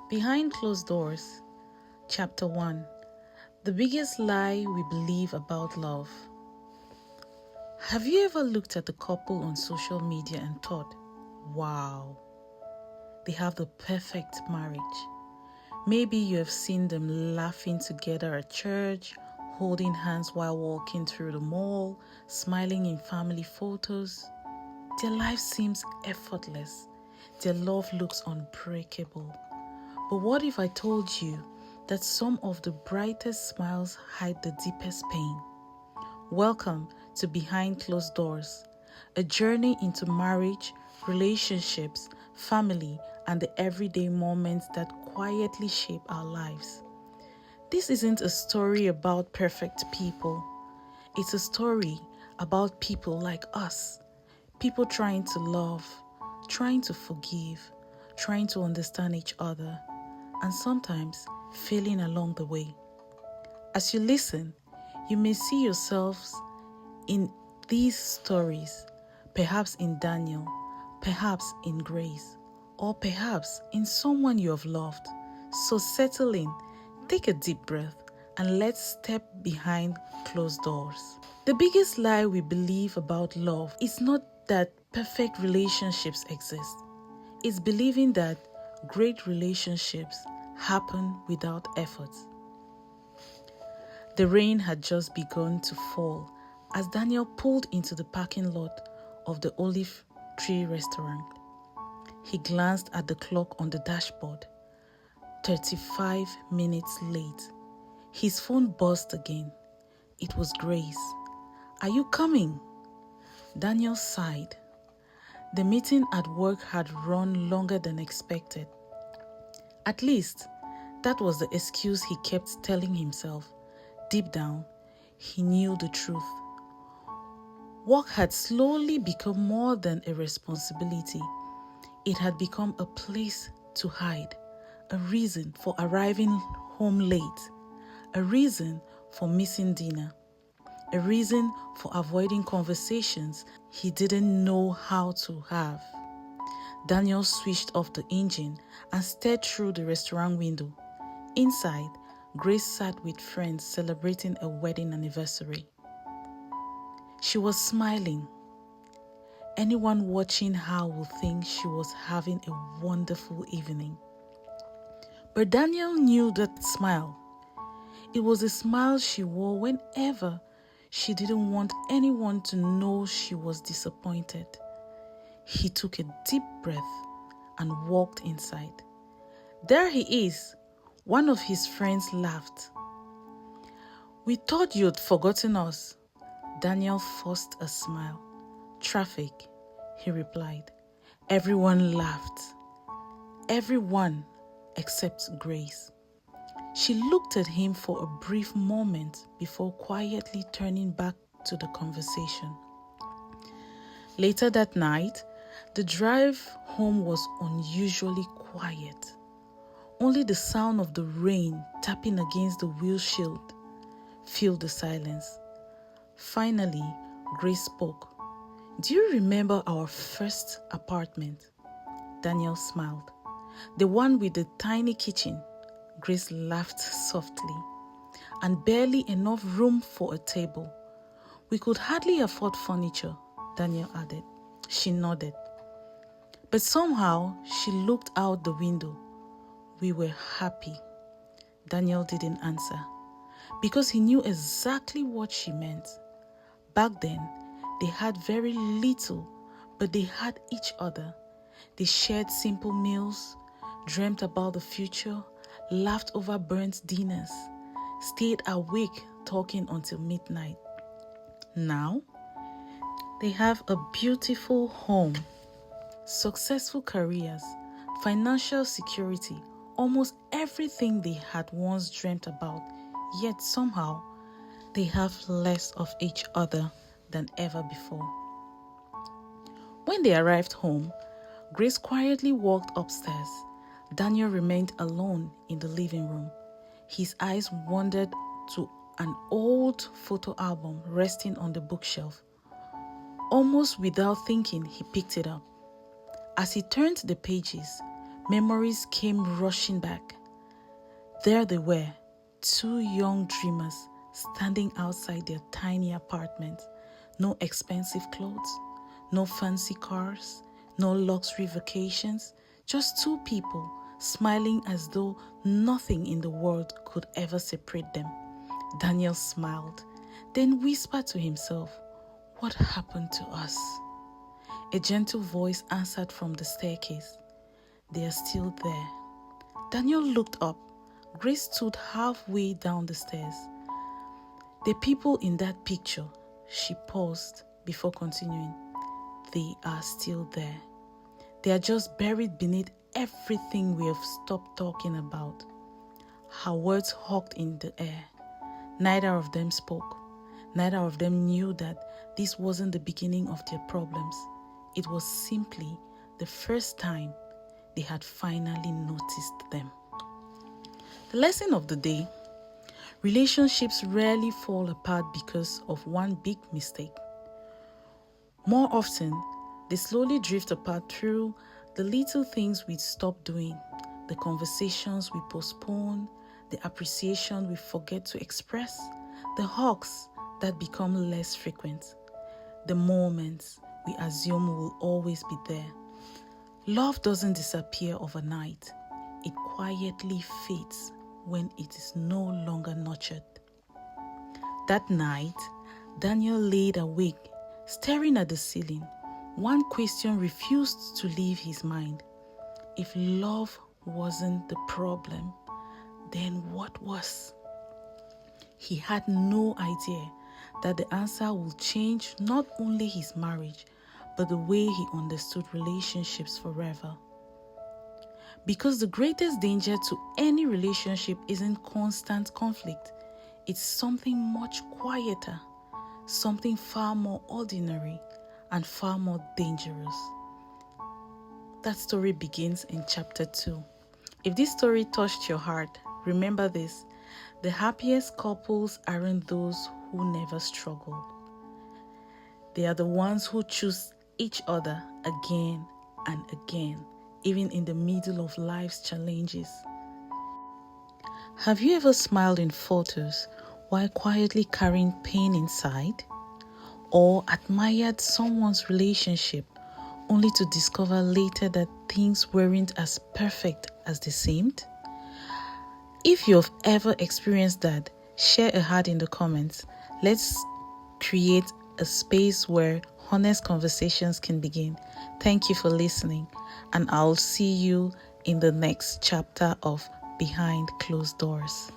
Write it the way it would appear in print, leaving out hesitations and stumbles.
Behind Closed Doors, Chapter 1. The biggest lie we believe about love. Have you ever looked at a couple on social media and thought, wow, they have the perfect marriage? Maybe you have seen them laughing together at church, holding hands while walking through the mall, smiling in family photos. Their life seems effortless. Their love looks unbreakable. But what if I told you that some of the brightest smiles hide the deepest pain? Welcome to Behind Closed Doors, a journey into marriage, relationships, family, and the everyday moments that quietly shape our lives. This isn't a story about perfect people. It's a story about people like us, people trying to love, trying to forgive, trying to understand each other, and sometimes failing along the way. As you listen, you may see yourselves in these stories, perhaps in Daniel, perhaps in Grace, or perhaps in someone you have loved. So settle in, take a deep breath, and let's step behind closed doors. The biggest lie we believe about love is not that perfect relationships exist. It's believing that great relationships happen without effort. The rain had just begun to fall as Daniel pulled into the parking lot of the Olive Tree restaurant. He glanced at the clock on the dashboard. 35 minutes late. His phone buzzed again. It was Grace. "Are you coming?" Daniel sighed. The meeting at work had run longer than expected. At least, that was the excuse he kept telling himself. Deep down, he knew the truth. Work had slowly become more than a responsibility. It had become a place to hide, a reason for arriving home late, a reason for missing dinner, a reason for avoiding conversations he didn't know how to have. Daniel switched off the engine and stared through the restaurant window. Inside, Grace sat with friends celebrating a wedding anniversary. She was smiling. Anyone watching her would think she was having a wonderful evening. But Daniel knew that smile. It was a smile she wore whenever she didn't want anyone to know she was disappointed. He took a deep breath and walked inside. "There he is," one of his friends laughed. "We thought you'd forgotten us." Daniel forced a smile. "Traffic," he replied. Everyone laughed. Everyone except Grace. She looked at him for a brief moment before quietly turning back to the conversation. Later that night, the drive home was unusually quiet. Only the sound of the rain tapping against the windshield filled the silence. Finally, Grace spoke. "Do you remember our first apartment?" Daniel smiled. "The one with the tiny kitchen." Grace laughed softly. "And barely enough room for a table. We could hardly afford furniture," Daniel added. She nodded. But somehow she looked out the window. "We were happy." Daniel didn't answer because he knew exactly what she meant. Back then, they had very little, but they had each other. They shared simple meals, dreamt about the future, laughed over burnt dinners, stayed awake talking until midnight. Now, they have a beautiful home, successful careers, financial security, almost everything they had once dreamt about, yet somehow they have less of each other than ever before. When they arrived home, Grace quietly walked upstairs. Daniel remained alone in the living room. His eyes wandered to an old photo album resting on the bookshelf. Almost without thinking, he picked it up. As he turned the pages, Memories came rushing back. There they were, two young dreamers standing outside their tiny apartment. No expensive clothes, no fancy cars, no luxury vacations, just two people smiling as though nothing in the world could ever separate them. Daniel smiled, then whispered to himself, "What happened to us?" A gentle voice answered from the staircase, "They are still there." Daniel looked up. Grace stood halfway down the stairs. "The people in that picture," she paused before continuing, "they are still there. They are just buried beneath everything we have stopped talking about." Her words hugged in the air. Neither of them spoke. Neither of them knew that this wasn't the beginning of their problems. It was simply the first time they had finally noticed them. The lesson of the day: relationships rarely fall apart because of one big mistake. More often, they slowly drift apart through the little things we stop doing, the conversations we postpone, the appreciation we forget to express, the hugs that become less frequent, the moments we assume will always be there. Love doesn't disappear overnight. It quietly fades when it is no longer nurtured. That night, Daniel laid awake, staring at the ceiling. One question refused to leave his mind. If love wasn't the problem, then what was? He had no idea that the answer would change not only his marriage, but the way he understood relationships forever. Because the greatest danger to any relationship isn't constant conflict. It's something much quieter, something far more ordinary and far more dangerous. That story begins in chapter 2. If this story touched your heart, remember this: the happiest couples aren't those who never struggle. They are the ones who choose each other again and again, even in the middle of life's challenges. Have you ever smiled in photos while quietly carrying pain inside? Or admired someone's relationship only to discover later that things weren't as perfect as they seemed? If you've ever experienced that, share a heart in the comments. Let's create a space where honest conversations can begin. Thank you for listening, and I'll see you in the next chapter of Behind Closed Doors.